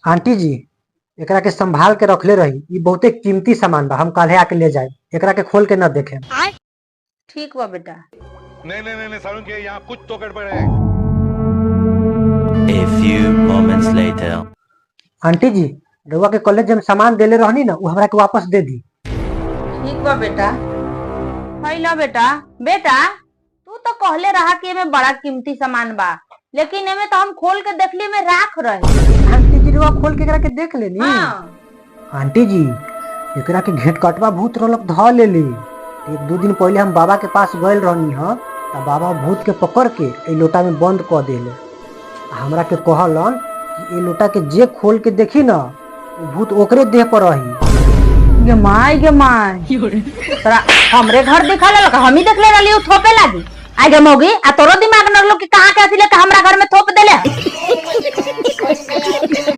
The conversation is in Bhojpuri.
आंटी जी एकरा के संभाल के रखले रही, ये बहुते कीमती सामान बा, हम काल्हे आके ले जाए, एकरा के खोल के न देखे। ठीक बा बेटा। नहीं नहीं नहीं सारुण के यहाँ कुछ तो गड़बड़ है। A few moments later. Aunty जी रउआ के कॉलेज जब सामान देले रहनी ना, वो हमरा के वापस दे दी। ठीक बा बेटा। हैला बेटा। बेटा तू तो कहले रहा कि एमे बड़ा कीमती सामान बा, लेकिन एमे तो हम खोल के देखली में राख रहे। आंटी जी रउआ खोल के एकरा के देख लेनी। हाँ। आंटी जी एकरा के घेट कटवा भूत रहलक ध लेली। एक दो दिन पहले हम बाबा के पास गइल रहनी ह, त बाबा भूत के पकड़ के ए लोटा में बंद कर देले। हमरा के कहलन कि ए लोटा के जे खोल के देखी ना, वो भूत ओकरे देह पर रही। गे माय तोरा हमरे घर दिखा लगा, हम ही देख ले रही थोपे लागी। आगे मोगी आ तोरो दिमाग न लो कि कहां के अथी लेके हमरा घर में थोप देले।